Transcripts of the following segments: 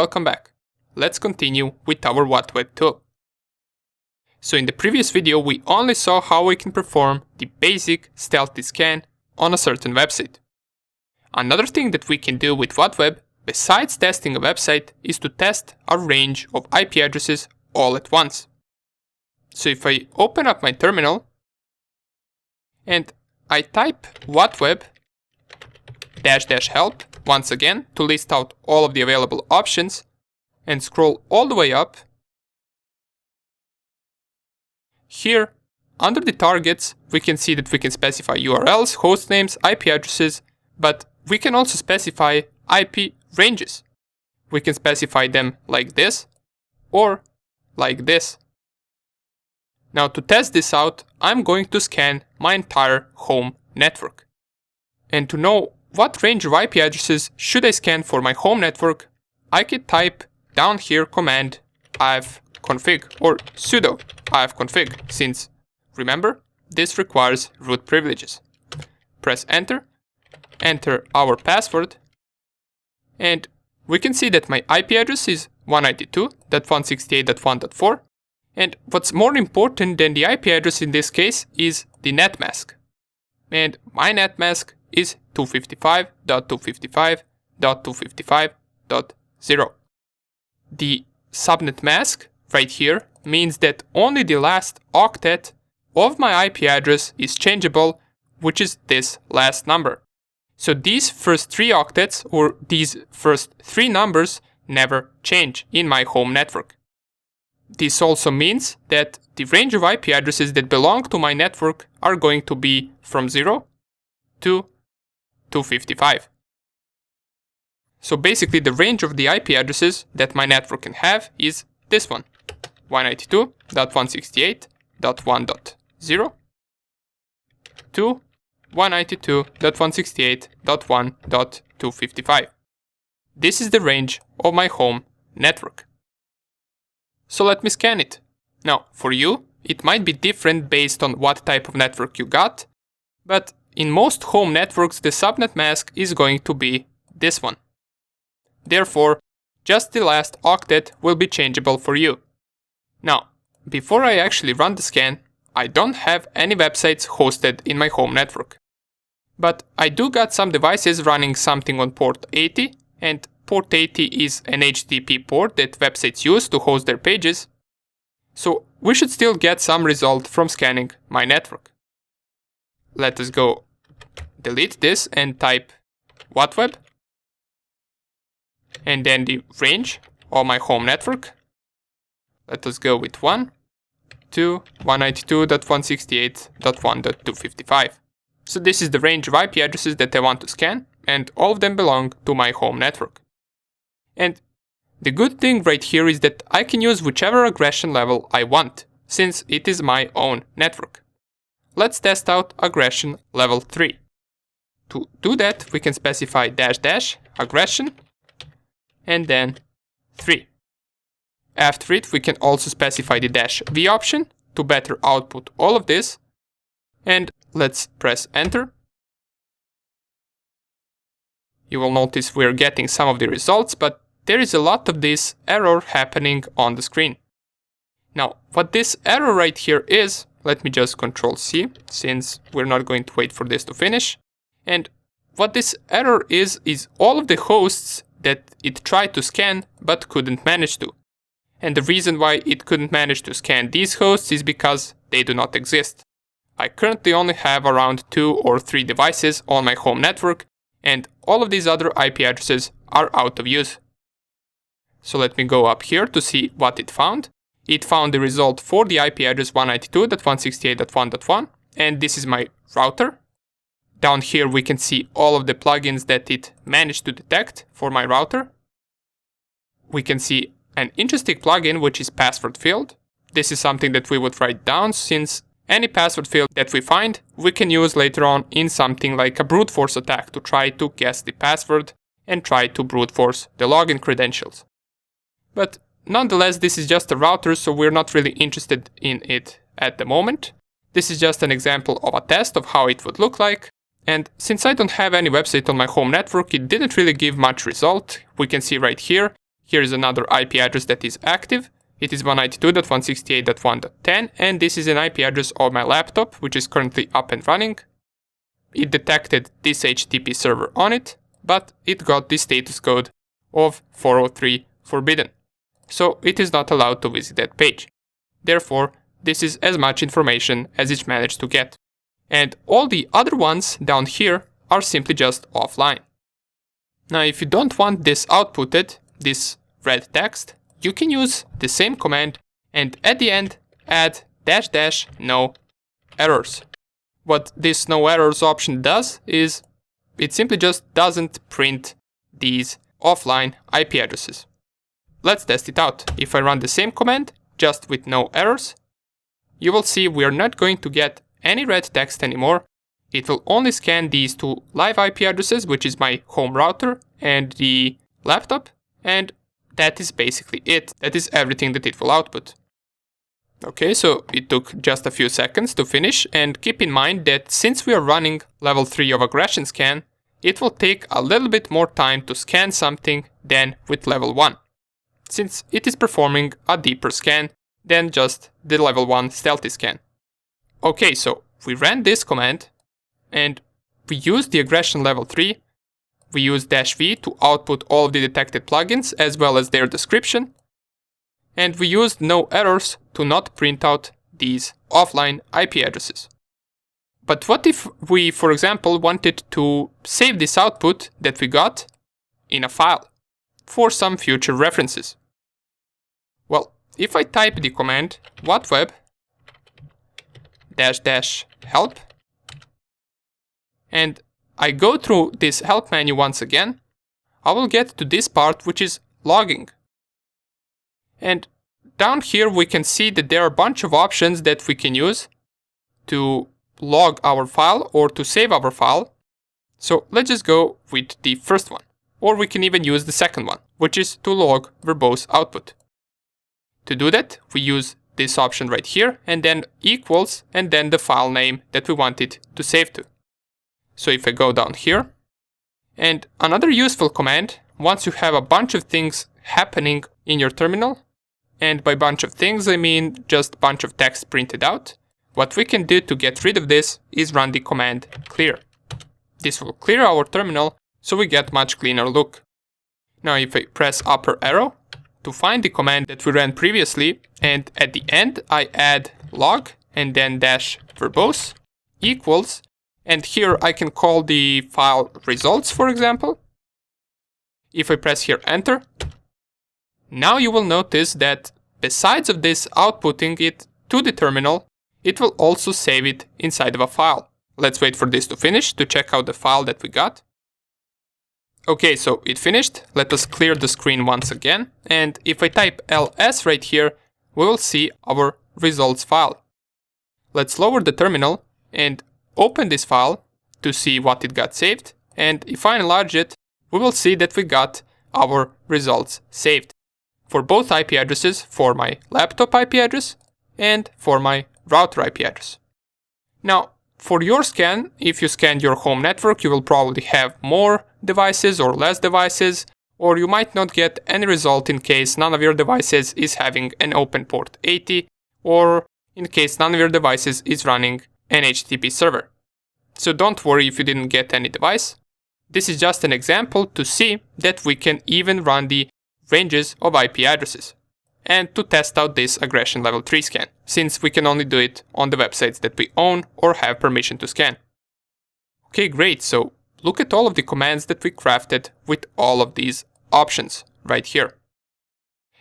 welcome back. Let's continue with our WhatWeb tool. So in the previous video we only saw how we can perform the basic stealthy scan on a certain website. Another thing that we can do with WhatWeb, besides testing a website, is to test a range of IP addresses all at once. So if I open up my terminal and I type WhatWeb --help once again to list out all of the available options and scroll all the way up, here under the targets we can see that we can specify URLs, host names, IP addresses, but we can also specify IP ranges. We can specify them like this or like this. Now to test this out, I'm going to scan my entire home network. And to know what range of IP addresses should I scan for my home network, I could type down here command ifconfig or sudo ifconfig, since remember, this requires root privileges. Press enter, enter our password, and we can see that my IP address is 192.168.1.4, and what's more important than the IP address in this case is the net mask. And my net mask is 255.255.255.0. The subnet mask right here means that only the last octet of my IP address is changeable, which is this last number. So these first three octets or these first three numbers never change in my home network. This also means that the range of IP addresses that belong to my network are going to be from 0 to 255. So basically the range of the IP addresses that my network can have is this one, 192.168.1.0 to 192.168.1.255. This is the range of my home network. So let me scan it. Now, for you, it might be different based on what type of network you got, but in most home networks the subnet mask is going to be this one. Therefore, just the last octet will be changeable for you. Now, before I actually run the scan, I don't have any websites hosted in my home network. But I do got some devices running something on port 80, and port 80 is an HTTP port that websites use to host their pages. So we should still get some result from scanning my network. Let us go delete this and type WhatWeb and then the range of my home network. Let us go with 1 to 192.168.1.255. So this is the range of IP addresses that I want to scan, and all of them belong to my home network. And the good thing right here is that I can use whichever aggression level I want, since it is my own network. Let's test out aggression level 3. To do that, we can specify --aggression and then 3. After it, we can also specify the -v option to better output all of this. And let's press enter. You will notice we're getting some of the results, but there is a lot of this error happening on the screen. Now, what this error right here is, let me just Ctrl+C, since we're not going to wait for this to finish. And what this error is all of the hosts that it tried to scan but couldn't manage to. And the reason why it couldn't manage to scan these hosts is because they do not exist. I currently only have around 2 or 3 devices on my home network, and all of these other IP addresses are out of use. So let me go up here to see what it found. It found the result for the IP address 192.168.1.1, and this is my router. Down here we can see all of the plugins that it managed to detect for my router. We can see an interesting plugin which is password field. This is something that we would write down, since any password field that we find we can use later on in something like a brute force attack to try to guess the password and try to brute force the login credentials. But nonetheless, this is just a router, so we're not really interested in it at the moment. This is just an example of a test of how it would look like. And since I don't have any website on my home network, it didn't really give much result. We can see right here, Here is another IP address that is active. It is 192.168.1.10, and this is an IP address of my laptop, which is currently up and running. It detected this HTTP server on it, but it got the status code of 403 forbidden. So it is not allowed to visit that page. Therefore, this is as much information as it managed to get. And all the other ones down here are simply just offline. Now, if you don't want this outputted, this red text, you can use the same command and at the end add --no errors. What this no errors option does is it simply just doesn't print these offline IP addresses. Let's test it out. If I run the same command, just with no errors, you will see we are not going to get any red text anymore. It will only scan these two live IP addresses, which is my home router and the laptop, and that is basically it. That is everything that it will output. Okay, so it took just a few seconds to finish, and keep in mind that since we are running level 3 of aggression scan, it will take a little bit more time to scan something than with level 1, since it is performing a deeper scan than just the level 1 stealthy scan. Okay, so we ran this command, and we used the aggression level 3. We used -v to output all of the detected plugins as well as their description. And we used no errors to not print out these offline IP addresses. But what if we, for example, wanted to save this output that we got in a file for some future references? Well, if I type the command watweb --help and I go through this help menu once again, I will get to this part which is logging. And down here we can see that there are a bunch of options that we can use to log our file or to save our file. So let's just go with the first one. Or we can even use the second one, which is to log verbose output. To do that, we use this option right here and then equals and then the file name that we want it to save to. So if I go down here, and another useful command, once you have a bunch of things happening in your terminal, and by bunch of things I mean just a bunch of text printed out, what we can do to get rid of this is run the command clear. This will clear our terminal so we get much cleaner look. Now if I press upper arrow to find the command that we ran previously, and at the end I add log and then -verbose equals, and here I can call the file results, for example. If I press here enter, now you will notice that besides of this outputting it to the terminal, it will also save it inside of a file. Let's wait for this to finish to check out the file that we got. Okay, so it finished. Let us clear the screen once again, and if I type ls right here, we will see our results file. Let's lower the terminal and open this file to see what it got saved, and if I enlarge it, we will see that we got our results saved for both IP addresses, for my laptop IP address and for my router IP address. Now, for your scan, if you scan your home network, you will probably have more devices or less devices, or you might not get any result in case none of your devices is having an open port 80, or in case none of your devices is running an HTTP server. So don't worry if you didn't get any device. This is just an example to see that we can even run the ranges of IP addresses and to test out this aggression level 3 scan, since we can only do it on the websites that we own or have permission to scan. Okay, great, so look at all of the commands that we crafted with all of these options right here.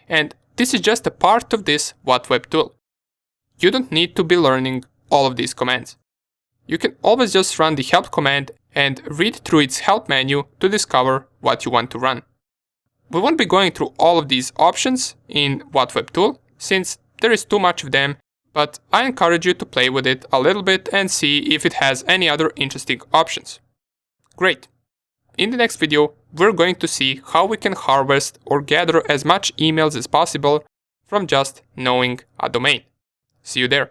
And this is just a part of this watweb tool. You don't need to be learning all of these commands. You can always just run the help command and read through its help menu to discover what you want to run. We won't be going through all of these options in watweb tool, since there is too much of them, but I encourage you to play with it a little bit and see if it has any other interesting options. Great! In the next video, we're going to see how we can harvest or gather as much emails as possible from just knowing a domain. See you there!